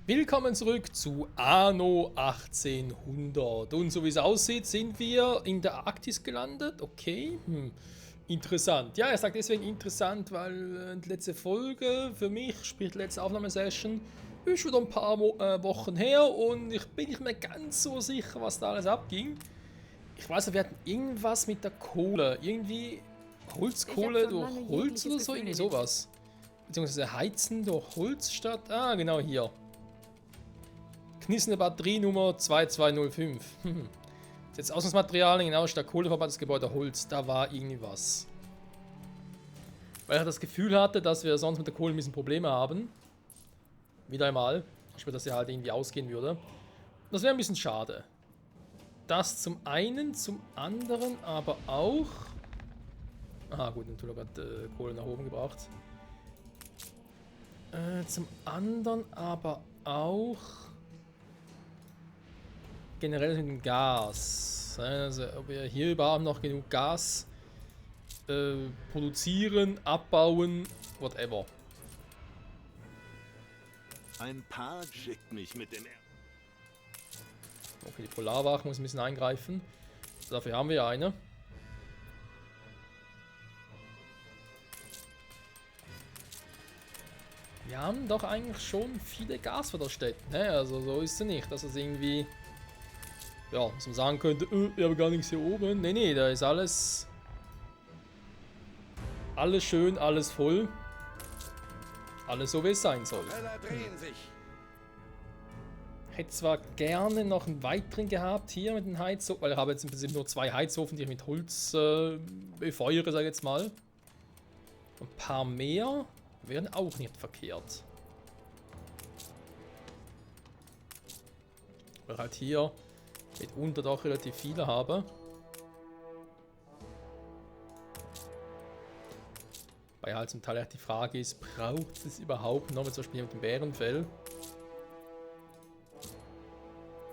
Willkommen zurück zu Anno 1800. Und so wie es aussieht, sind wir in der Arktis gelandet. Okay, interessant. Ja, er sagt deswegen interessant, weil die letzte Folge für mich, sprich die letzte Aufnahmesession, ist schon ein paar Wochen her und ich bin nicht mehr ganz so sicher, was da alles abging. Ich weiß, wir hatten irgendwas mit der Kohle. Irgendwie Holzkohle durch Holz oder so, irgendwie sowas. Beziehungsweise Heizen durch Holz statt... Ah, genau hier. Knisternde Batterie Nummer 2205. Jetzt Ausgangsmaterialien, genau, statt Kohle verbranntes Gebäude Holz. Da war irgendwie was. Weil ich das Gefühl hatte, dass wir sonst mit der Kohle ein bisschen Probleme haben. Wieder einmal. Ich spüre, dass sie halt irgendwie ausgehen würde. Das wäre ein bisschen schade. Das zum einen, zum anderen aber auch... Ah gut, natürlich hat Kohle nach oben gebracht. Zum anderen aber auch... generell mit dem Gas. Also ob wir hier überhaupt noch genug Gas produzieren, abbauen, whatever. Ein Paar schickt mich mit dem... Okay, die Polarwache muss ein bisschen eingreifen. Dafür haben wir ja eine. Wir haben doch eigentlich schon viele Gasförderstätten, ne? Also so ist es nicht, dass es irgendwie... Ja, dass man sagen könnte, wir haben gar nichts hier oben. Nee, nee, da ist alles... Alles schön, alles voll. Alles so, wie es sein soll. Ich hätte zwar gerne noch einen weiteren gehabt hier mit den Heizofen, weil ich habe jetzt im Prinzip nur 2 Heizofen, die ich mit Holz befeuere, sage ich jetzt mal. Ein paar mehr wären auch nicht verkehrt. Weil ich halt hier mitunter doch relativ viele habe. Weil halt zum Teil echt die Frage ist, braucht es überhaupt noch, zum Beispiel mit dem Bärenfell?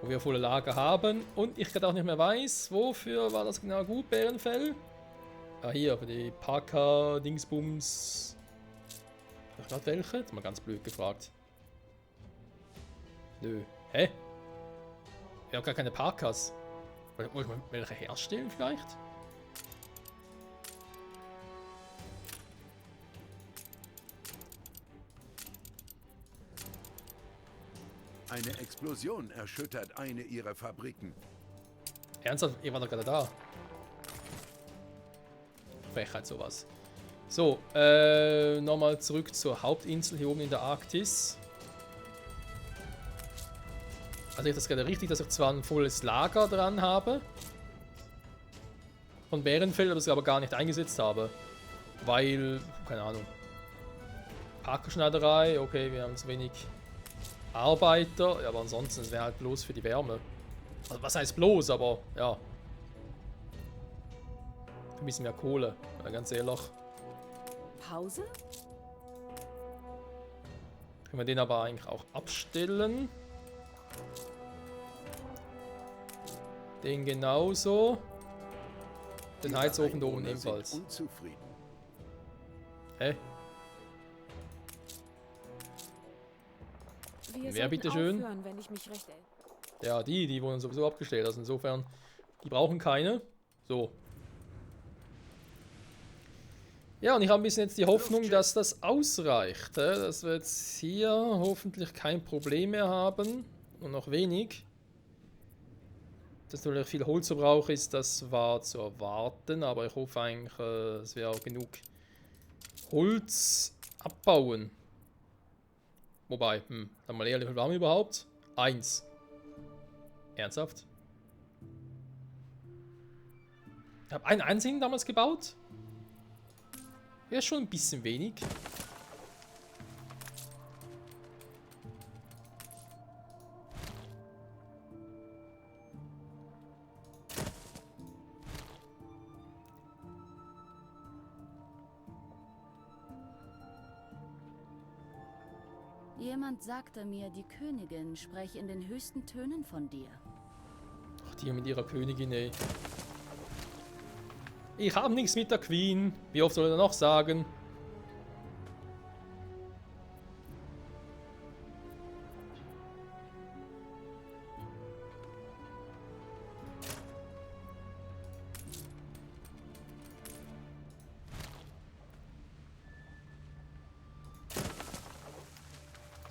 Wo wir volle Lager haben und ich gerade auch nicht mehr weiß, wofür war das genau gut, Bärenfell? Ah, hier, für die Parker-Dingsbums. Ach, gerade welche? Jetzt mal ganz blöd gefragt. Nö. Hä? Ich habe gar keine Parkas. Wollte ich mal welche herstellen vielleicht? Eine Explosion erschüttert eine ihrer Fabriken. Ernsthaft? Ihr wart doch gerade da. Frechheit sowas. So, nochmal zurück zur Hauptinsel hier oben in der Arktis. Also ich das gerade richtig, dass ich zwar ein volles Lager dran habe. Von Bärenfell, aber das aber gar nicht eingesetzt habe. Weil, keine Ahnung. Parkerschneiderei, okay, wir haben zu wenig Arbeiter, ja, aber ansonsten, es wäre halt bloß für die Wärme. Also, was heißt bloß, aber ja. Ein bisschen mehr Kohle, ganz ehrlich. Pause? Können wir den aber eigentlich auch abstellen. Den genauso. Den Heizofen da oben ebenfalls. Unzufrieden. Hä? Wer bitteschön? Wenn ich mich recht erinnere. Ja, die wurden sowieso abgestellt. Also insofern, die brauchen keine. So. Ja, und ich habe ein bisschen jetzt die Hoffnung, dass das ausreicht. Dass wir jetzt hier hoffentlich kein Problem mehr haben. Und noch wenig. Dass natürlich viel Holzverbrauch ist, das war zu erwarten. Aber ich hoffe eigentlich, dass wir auch genug Holz abbauen. Wobei, dann mal ehrlich, wie viel haben wir überhaupt? 1. Ernsthaft? Ich habe einen einzigen damals gebaut. Wäre schon ein bisschen wenig. Jemand sagte mir, die Königin spreche in den höchsten Tönen von dir. Ach, die mit ihrer Königin, ey. Ich habe nichts mit der Queen. Wie oft soll er noch sagen?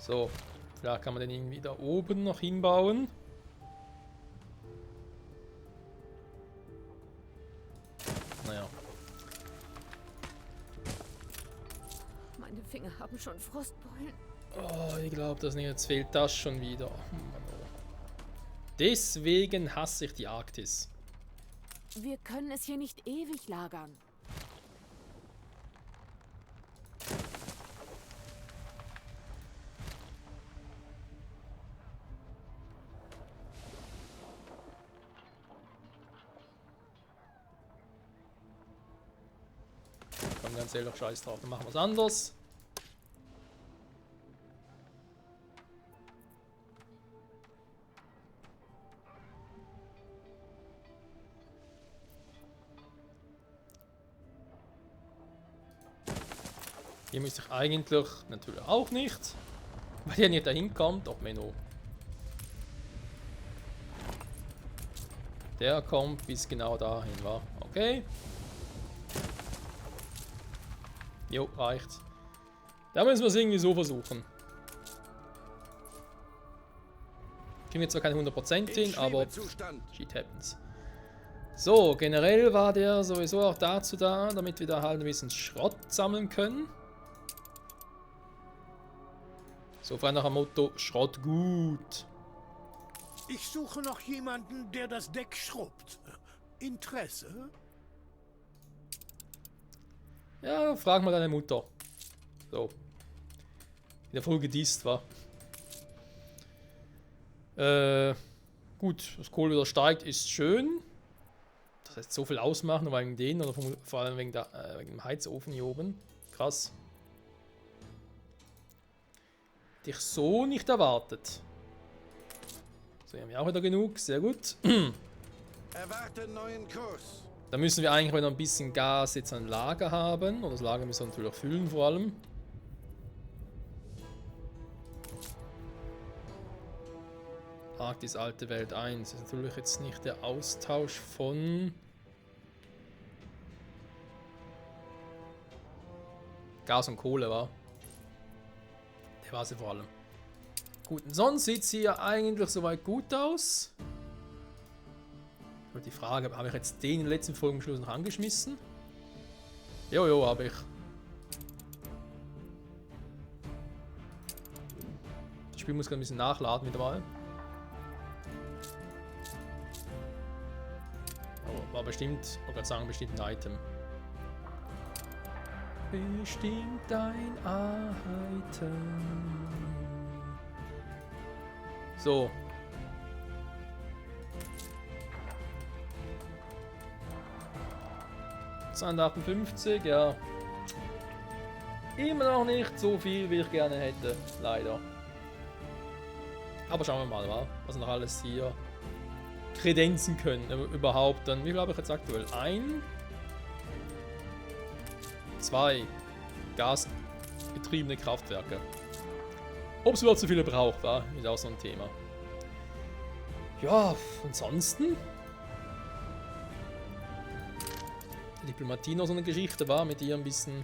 So, vielleicht kann man den irgendwie da oben noch hinbauen. Naja. Meine Finger haben schon Frostbeulen. Oh, ich glaube das nicht. Jetzt fehlt das schon wieder. Oh Mann, oh. Deswegen hasse ich die Arktis. Wir können es hier nicht ewig lagern. Komm, ganz ehrlich, scheiß drauf. Dann machen wir es anders. Hier müsste ich eigentlich natürlich auch nicht, weil der nicht dahin kommt. Doch, Menno. Der kommt bis genau dahin, war. Okay. Jo, reicht. Da müssen wir es irgendwie so versuchen. Kriegen wir zwar keine 100% hin, aber shit happens. So, generell war der sowieso auch dazu da, damit wir da halt ein bisschen Schrott sammeln können. So, frei nach dem Motto, Schrott gut. Ich suche noch jemanden, der das Deck schrubbt. Interesse? Ja, frag mal deine Mutter. So. In der Folge gedisst war. Gut, das Kohl wieder steigt, ist schön. Das heißt, so viel ausmachen, nur wegen denen oder vor allem wegen dem Heizofen hier oben. Krass. Hätte ich so nicht erwartet. So, hier haben wir auch wieder genug, sehr gut. Erwarte neuen Kurs. Da müssen wir eigentlich wieder ein bisschen Gas jetzt an Lager haben. Und das Lager müssen wir natürlich füllen vor allem. Arktis Alte Welt 1 ist natürlich jetzt nicht der Austausch von Gas und Kohle, war. Der war sie vor allem. Gut, und sonst sieht sie ja eigentlich soweit gut aus. Und die Frage, habe ich jetzt den in den letzten Folgenschluss noch angeschmissen? Jojo, habe ich. Das Spiel muss gerade ein bisschen nachladen wieder mal. Oh, war bestimmt, ich wollte gerade sagen, bestimmt ein Item. Bestimmt ein Item. So. ...258, ja. Immer noch nicht so viel, wie ich gerne hätte, leider. Aber schauen wir mal, was wir noch alles hier kredenzen können, überhaupt dann. Wie viel habe ich jetzt aktuell? 2 gasbetriebene Kraftwerke. Ob es überhaupt so viele braucht, war ist auch so ein Thema. Ja, ansonsten. Die Diplomatie noch so eine Geschichte war, mit ihr ein bisschen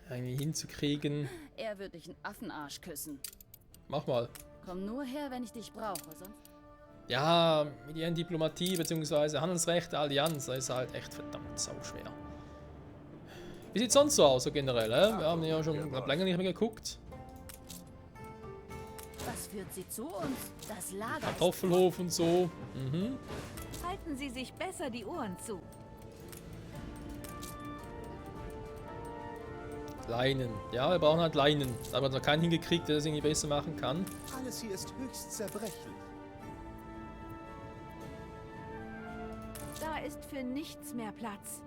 irgendwie hinzukriegen. Er wird dich einen Affenarsch küssen. Mach mal. Komm nur her, wenn ich dich brauche, sonst... Ja, mit ihren Diplomatie bzw. Handelsrecht der Allianz, das ist halt echt verdammt sauschwer. Wie sieht es sonst so aus, so generell? Wir haben ja schon länger nicht mehr geguckt. Was führt sie zu uns? Das Lager. Kartoffelhof und so. Mhm. Halten Sie sich besser die Ohren zu. Leinen. Ja, wir brauchen halt Leinen. Da haben wir noch keinen hingekriegt, der das irgendwie besser machen kann. Alles hier ist höchst zerbrechlich. Da ist für nichts mehr Platz.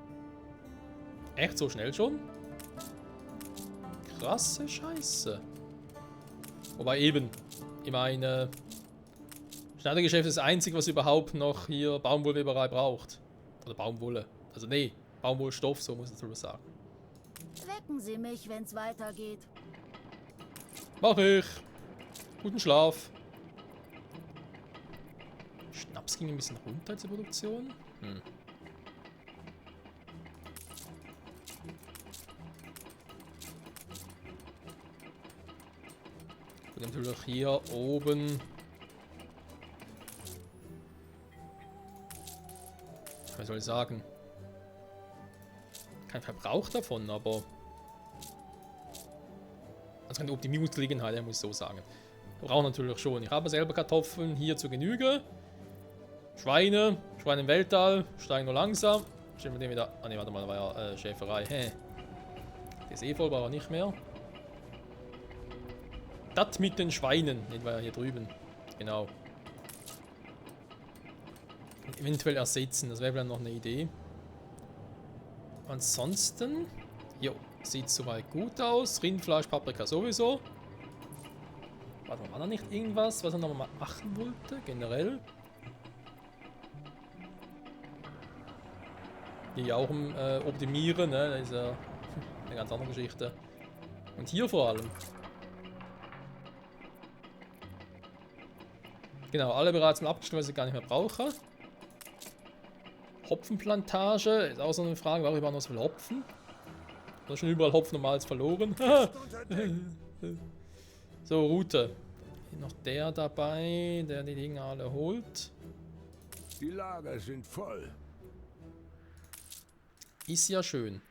Echt so schnell schon? Krasse Scheiße. Wobei eben, ich meine, Schneidergeschäft ist das einzige, was überhaupt noch hier Baumwollweberei braucht. Oder Baumwolle. Also nee, Baumwollstoff, so muss ich drüber sagen. Wecken Sie mich, wenn's weitergeht. Mach ich. Guten Schlaf. Schnaps ging ein bisschen runter zur Produktion. Und natürlich hier oben. Was soll ich sagen? Kein Verbrauch davon, aber. Also keine Optimierungsgelegenheit, muss ich so sagen. Brauche natürlich schon. Ich habe selber Kartoffeln hier zu Genüge. Schweine im Weltall, steigen nur langsam. Stellen wir den wieder. Ah ne, warte mal, war ja Schäferei. Der ist eh voll, aber nicht mehr. Das mit den Schweinen, den war ja hier drüben. Genau. Eventuell ersetzen, das wäre vielleicht noch eine Idee. Ansonsten, jo, sieht soweit gut aus. Rindfleisch, Paprika sowieso. Warte mal, war da nicht irgendwas, was er noch mal machen wollte, generell? Hier auch optimieren, ne? Das ist ja eine ganz andere Geschichte. Und hier vor allem. Genau, alle bereits mal abgestellt, was ich gar nicht mehr brauche. Hopfenplantage ist auch so eine Frage, warum überhaupt noch so viel Hopfen? Da ist schon überall Hopfen normals verloren. So, Route. Hier noch der dabei, der die Dinge alle holt. Die Lager sind voll. Ist ja schön.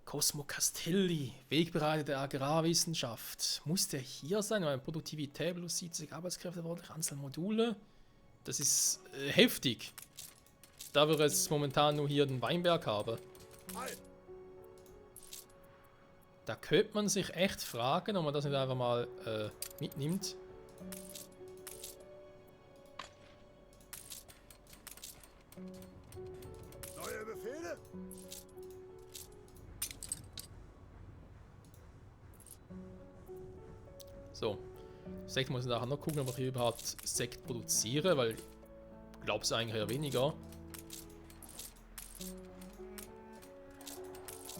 Cosmo Castelli, Wegbereiter der Agrarwissenschaft. Muss der hier sein? Weil Produktivität plus 70 Arbeitskräfte, Anzahl Module. Das ist heftig. Da wir jetzt momentan nur hier den Weinberg haben. Da könnte man sich echt fragen, ob man das nicht einfach mal mitnimmt. Neue Befehle? So. Sekt muss ich nachher noch gucken, ob ich hier überhaupt Sekt produziere, weil ich glaube es eigentlich eher weniger.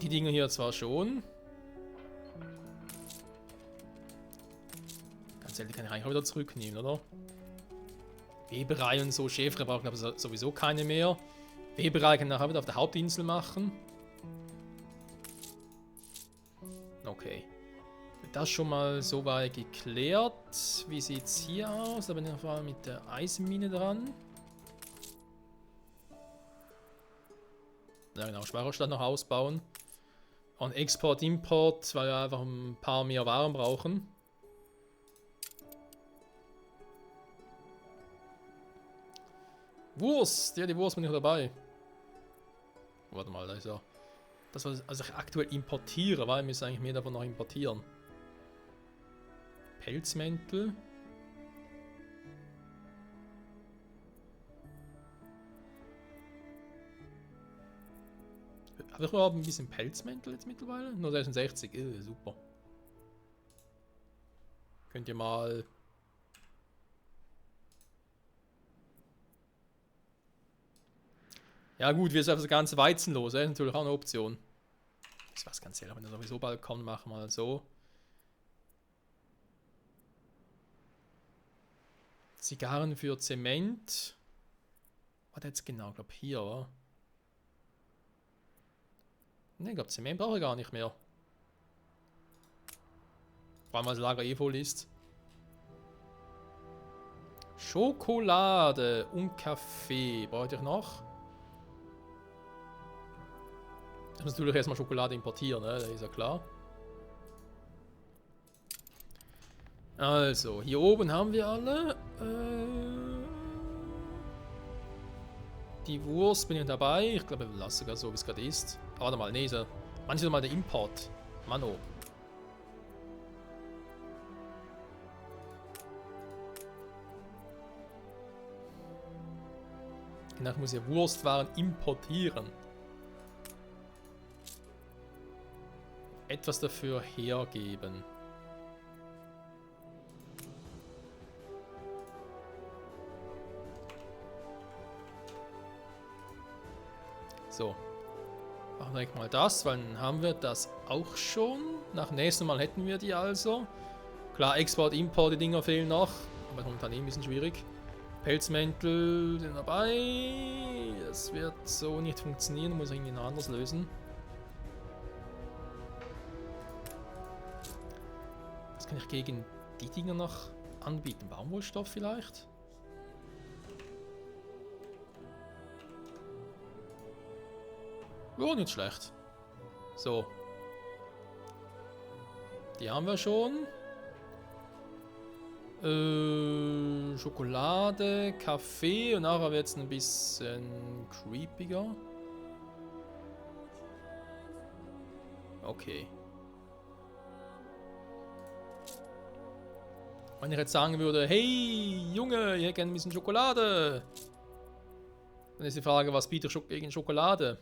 Die Dinge hier zwar schon. Ganz ehrlich, kann ich eigentlich auch wieder zurücknehmen, oder? Weberei und so, Schäfer brauchen aber sowieso keine mehr. Weberei kann ich nachher wieder auf der Hauptinsel machen. Okay. Das schon mal so weit geklärt. Wie sieht es hier aus? Da bin ich vor allem mit der Eisenmine dran. Ja genau, Speicherstadt noch ausbauen. Und Export, Import, weil wir einfach ein paar mehr Waren brauchen. Wurst! Ja, die Wurst bin ich dabei. Warte mal, da ist ja... Das, was ich aktuell importiere, weil wir müssen eigentlich mehr davon noch importieren. Pelzmäntel. Habe ich überhaupt ein bisschen Pelzmäntel jetzt mittlerweile? Nur 66, super. Könnt ihr mal... Ja gut, wir sind einfach das ganze Weizen los, das ist natürlich auch eine Option. Das was ganz ehrlich, wenn er sowieso bald kommt, machen wir mal so. Zigarren für Zement. Was jetzt genau? Ich glaube hier, oder? Ne, ich glaube Zement brauche ich gar nicht mehr. Vor allem, weil das Lager eh voll ist. Schokolade und Kaffee. Brauche ich noch? Ich muss natürlich erstmal Schokolade importieren, ne? Das ist ja klar. Also, hier oben haben wir alle. Die Wurst bin ich dabei. Ich glaube, wir lassen sogar so, wie es gerade ist. Aber warte mal, nee, so. Manchmal mal der Import. Mano. Genau, ich muss ja Wurstwaren importieren. Etwas dafür hergeben. So. Machen wir direkt mal das, weil dann haben wir das auch schon. Nach dem nächsten Mal hätten wir die also. Klar, Export, Import, die Dinger fehlen noch. Aber momentan eh ein bisschen schwierig. Pelzmäntel sind dabei. Das wird so nicht funktionieren, muss ich irgendwie noch anders lösen. kann ich gegen die Dinger noch anbieten? Baumwollstoff vielleicht? Ja, nicht schlecht. So. Die haben wir schon. Schokolade, Kaffee und nachher wird es ein bisschen creepiger. Okay. Wenn ich jetzt sagen würde, hey Junge, ich hätte gerne ein bisschen Schokolade. Dann ist die Frage, was bietet gegen Schokolade?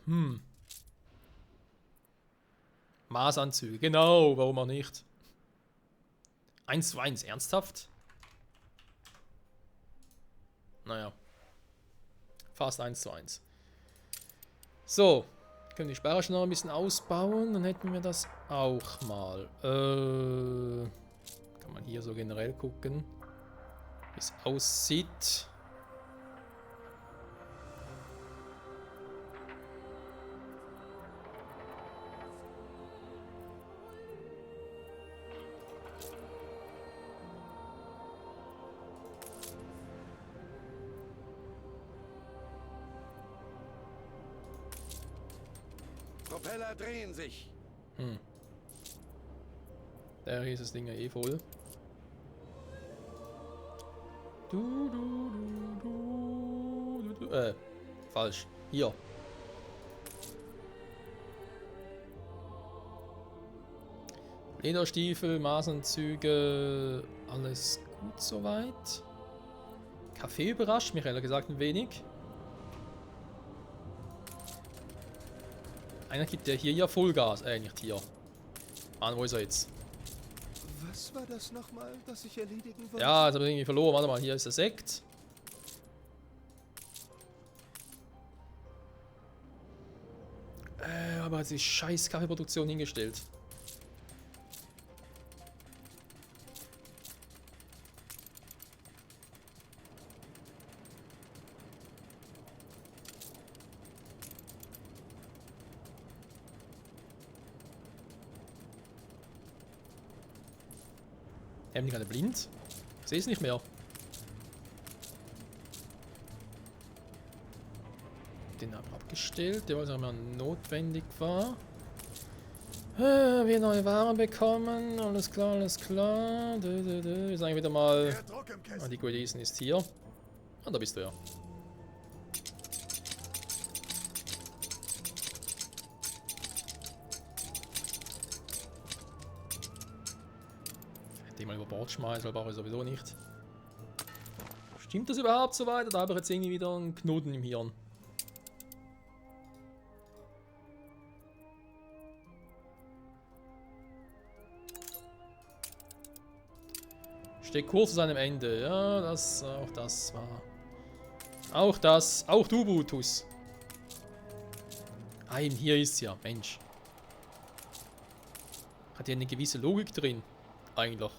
Maßanzüge, genau, warum auch nicht? 1:1, ernsthaft? Naja. Fast 1:1. So. Können die Sperre noch ein bisschen ausbauen, dann hätten wir das auch mal. Kann man hier so generell gucken, wie es aussieht. Propeller drehen sich. Da ist das Ding ja eh voll. Falsch. Hier. Lederstiefel, Maßanzüge, alles gut soweit. Kaffee überrascht mich ehrlich gesagt ein wenig. Einer gibt ja hier ja Vollgas, nicht hier. Mann, wo ist er jetzt? Was war das nochmal, das ich erledigen wollte? Ja, jetzt habe ich irgendwie verloren. Warte mal, hier ist der Sekt. Aber hat die scheiß Kaffeeproduktion hingestellt. Haben die gerade blind? Ich sehe es nicht mehr. Den haben wir abgestellt, der was auch immer notwendig war. Wir neue Waren bekommen. Alles klar, alles klar. Wir sagen wieder mal. Die Guardian ist hier. Ah, da bist du ja. Mal über Bord schmeißen, brauche ich sowieso nicht. Stimmt das überhaupt so weit? Da habe ich jetzt irgendwie wieder einen Knoten im Hirn. Steht kurz zu seinem Ende. Ja, auch das war. Auch du, Brutus. Hier ist ja, Mensch. Hat ja eine gewisse Logik drin. Eigentlich.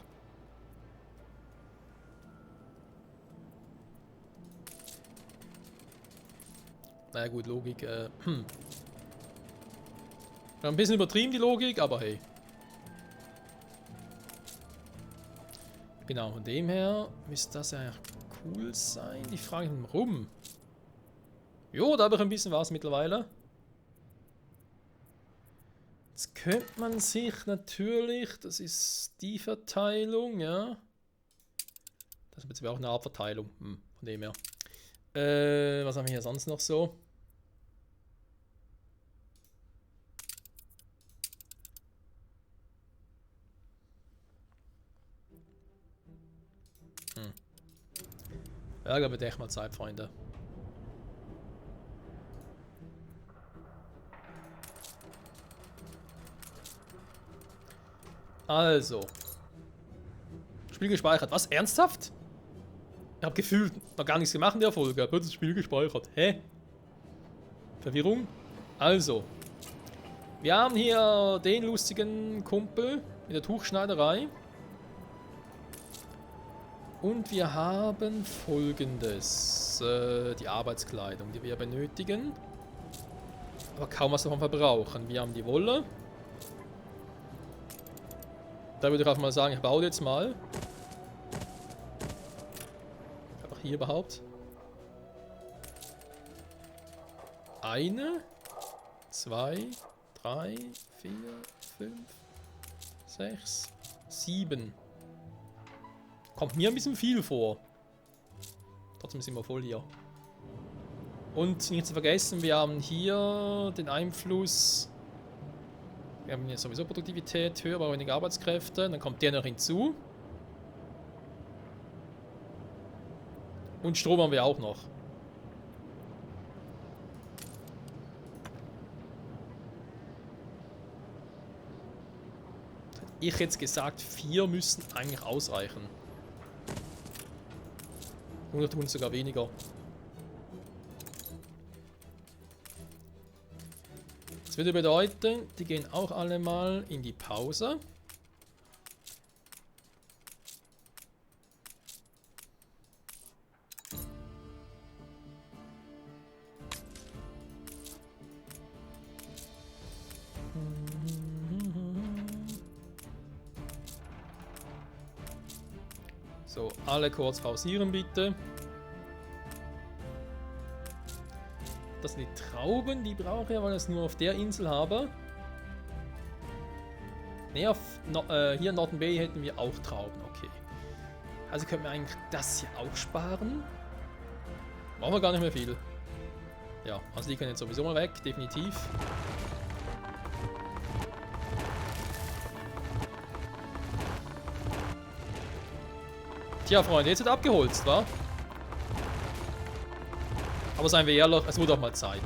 Naja gut, Logik, ein bisschen übertrieben die Logik, aber hey. Genau, von dem her müsste das ja cool sein. Die Frage ist, warum? Jo, da habe ich ein bisschen was mittlerweile. Jetzt könnte man sich natürlich, das ist die Verteilung, ja. Das ist jetzt auch eine Abverteilung, von dem her. Was haben wir hier sonst noch so? Ja, glaube ich, echt mal Zeit, Freunde. Also. Spiel gespeichert. Was? Ernsthaft? Ich habe gefühlt noch gar nichts gemacht in der Folge. Ich habe das Spiel gespeichert. Hä? Verwirrung? Also. Wir haben hier den lustigen Kumpel mit der Tuchschneiderei. Und wir haben Folgendes. Die Arbeitskleidung, die wir benötigen. Aber kaum was davon verbrauchen. Wir haben die Wolle. Da würde ich einfach mal sagen, ich baue jetzt mal. Einfach hier überhaupt. Eine, 2, 3, 4, 5, 6, 7. Kommt mir ein bisschen viel vor. Trotzdem sind wir voll hier. Und nicht zu vergessen, wir haben hier den Einfluss. Wir haben hier sowieso Produktivität höher, aber weniger Arbeitskräfte. Dann kommt der noch hinzu. Und Strom haben wir auch noch. Ich hätte jetzt gesagt, 4 müssen eigentlich ausreichen. Oder tun sogar weniger. Das würde bedeuten, die gehen auch alle mal in die Pause. So, alle kurz pausieren bitte. Das sind die Trauben, die brauche ich, weil ich es nur auf der Insel habe. Ne, hier in Northern Bay hätten wir auch Trauben, okay. Also könnten wir eigentlich das hier auch sparen. Brauchen wir gar nicht mehr viel. Ja, also die können jetzt sowieso mal weg, definitiv. Tja, Freunde, jetzt wird abgeholzt, wa? Aber seien wir ehrlich, es wurde auch mal Zeit.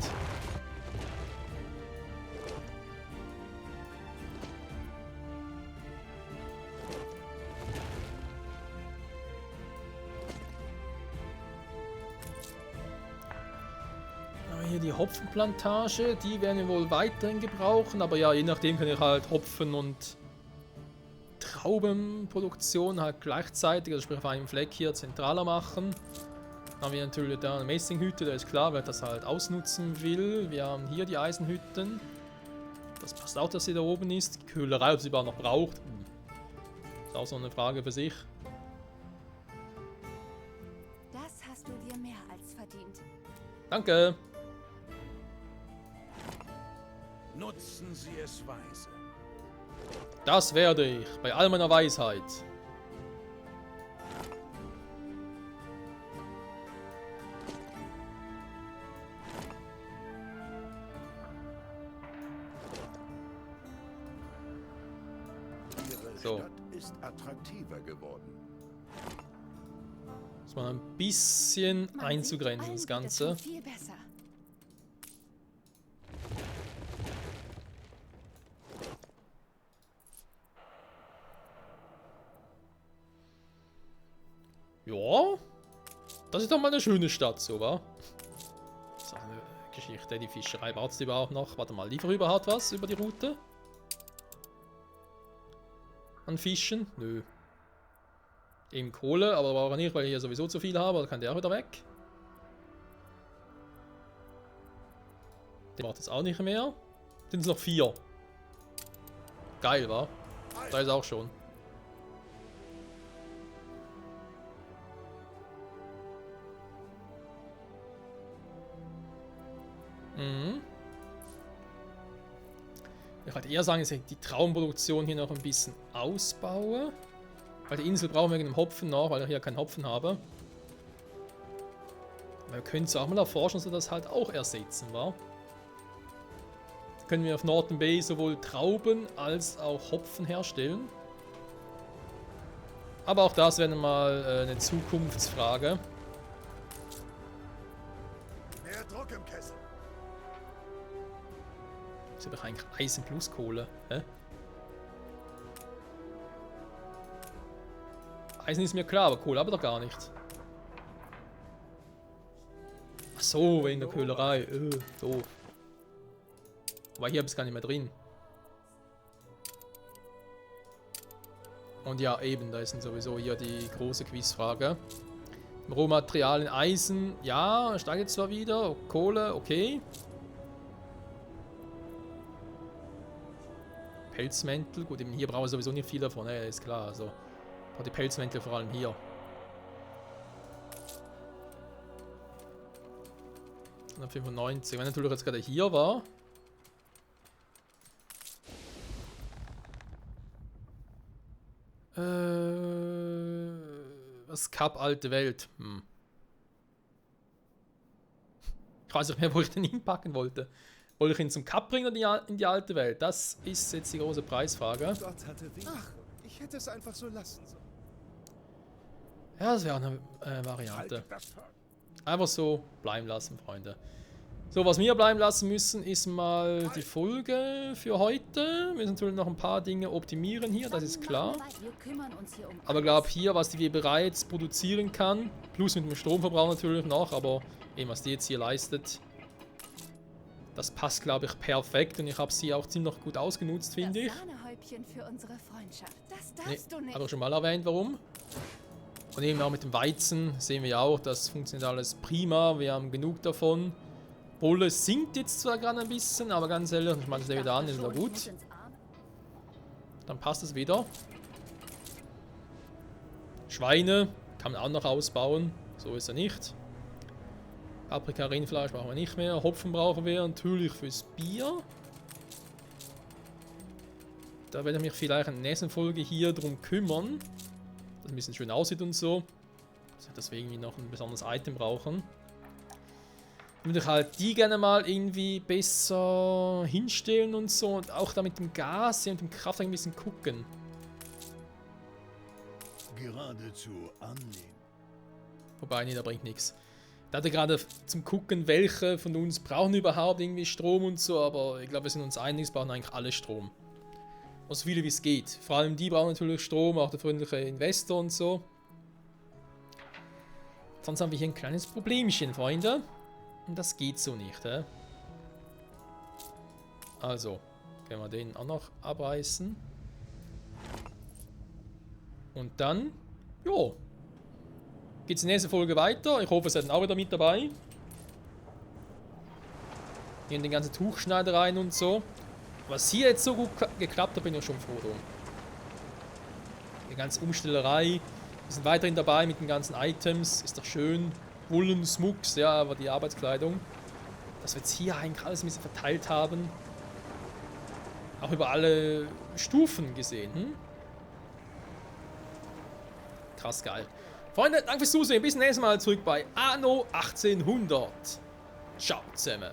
Hier die Hopfenplantage, die werden wir wohl weiterhin gebrauchen, aber ja, je nachdem kann ich halt Hopfen und Traubenproduktion halt gleichzeitig, also sprich auf einem Fleck hier zentraler machen. Dann haben wir natürlich da eine Messinghütte, da ist klar, wer das halt ausnutzen will. Wir haben hier die Eisenhütten. Das passt auch, dass sie da oben ist. Die Köhlerei, ob sie überhaupt noch braucht. Ist auch so eine Frage für sich. Das hast du dir mehr als verdient. Danke. Nutzen Sie es weise. Das werde ich, bei all meiner Weisheit. Ihre So. Stadt ist attraktiver geworden. Muss man ein bisschen Man einzugrenzen, sieht das ein, Ganze. wird viel besser. Ja, das ist doch mal eine schöne Stadt, so, wa? Das ist auch eine Geschichte, die Fischerei wartet überhaupt noch. Warte mal, liefert überhaupt was über die Route? An Fischen? Nö. Eben Kohle, aber brauche ich nicht, weil ich hier sowieso zu viel habe, da kann der auch wieder weg. Der macht jetzt auch nicht mehr. Sind es noch 4. Geil, wa? Da ist auch schon. Mhm. Ich würde eher sagen, dass ich die Traubenproduktion hier noch ein bisschen ausbaue. Weil die Insel brauchen wir wegen dem Hopfen noch, weil ich hier keinen Hopfen habe. Aber wir können es auch mal erforschen, dass wir das halt auch ersetzen, wa? Können wir auf Northern Bay sowohl Trauben als auch Hopfen herstellen. Aber auch das wäre mal eine Zukunftsfrage. Mehr Druck im Kessel. Das ist doch eigentlich Eisen plus Kohle. Hä? Eisen ist mir klar, aber Kohle aber doch gar nicht. Ach so, wegen der Köhlerei. Doof. Aber hier habe ich es gar nicht mehr drin. Und ja, eben, da ist dann sowieso hier die große Quizfrage. Rohmaterialien, Eisen, ja, steigt jetzt zwar wieder. Kohle, okay. Pelzmäntel. Gut, eben hier brauche ich sowieso nicht viel davon, ist klar. Also, ich brauche die Pelzmäntel vor allem hier. 195. Wenn natürlich jetzt gerade hier war. Was Cup alte Welt? Ich weiß nicht mehr, wo ich den hinpacken wollte. Wollte ich ihn zum Cup bringen oder in die alte Welt? Das ist jetzt die große Preisfrage. Gott hatte Weh. Ach, ich hätte es einfach so lassen sollen. Ja, das wäre auch eine Variante. Einfach so bleiben lassen, Freunde. So, was wir bleiben lassen müssen, ist mal die Folge für heute. Wir müssen natürlich noch ein paar Dinge optimieren hier, das ist klar. Wir kümmern uns hier um Aber ich glaube hier, was die bereits produzieren kann, plus mit dem Stromverbrauch natürlich noch, aber eben was die jetzt hier leistet, das passt, glaube ich, perfekt. Und ich habe sie auch ziemlich gut ausgenutzt, finde ich. Das Sahnehäubchen für unsere Freundschaft. Das Nee, darfst du nicht. habe ich schon mal erwähnt, warum. Und eben auch mit dem Weizen sehen wir ja auch, das funktioniert alles prima. Wir haben genug davon. Bolle sinkt jetzt zwar gerade ein bisschen, aber ganz ehrlich, ich meine, das wieder an, ist wieder gut. Dann passt es wieder. Schweine kann man auch noch ausbauen, so ist er nicht. Paprika, Rindfleisch brauchen wir nicht mehr. Hopfen brauchen wir natürlich fürs Bier. Da werde ich mich vielleicht in der nächsten Folge hier drum kümmern. Dass es ein bisschen schön aussieht und so. Deswegen wir noch ein besonderes Item brauchen. Würde ich halt die gerne mal irgendwie besser hinstellen und so. Und auch da mit dem Gas und dem Kraftwerk ein bisschen gucken. Geradezu annehmen. Wobei, nee, da bringt nichts. Da hatte gerade zum Gucken, welche von uns brauchen überhaupt irgendwie Strom und so. Aber ich glaube, wir sind uns einig, es brauchen eigentlich alle Strom. Und so viele wie es geht. Vor allem die brauchen natürlich Strom, auch der freundliche Investor und so. Sonst haben wir hier ein kleines Problemchen, Freunde. Und das geht so nicht, hä? Also, können wir den auch noch abreißen. Und dann, jo, geht's in der nächsten Folge weiter. Ich hoffe, ihr seid auch wieder mit dabei. Hier in den ganzen Tuchschneidereien und so. Was hier jetzt so gut geklappt hat, bin ich schon froh drum. Die ganze Umstellerei. Wir sind weiterhin dabei mit den ganzen Items. Ist doch schön. Wullen, Smucks, ja, aber die Arbeitskleidung. Dass wir jetzt hier eigentlich alles ein bisschen verteilt haben. Auch über alle Stufen gesehen. Krass geil. Freunde, danke fürs Zusehen. Bis zum nächsten Mal zurück bei Anno 1800. Ciao zusammen.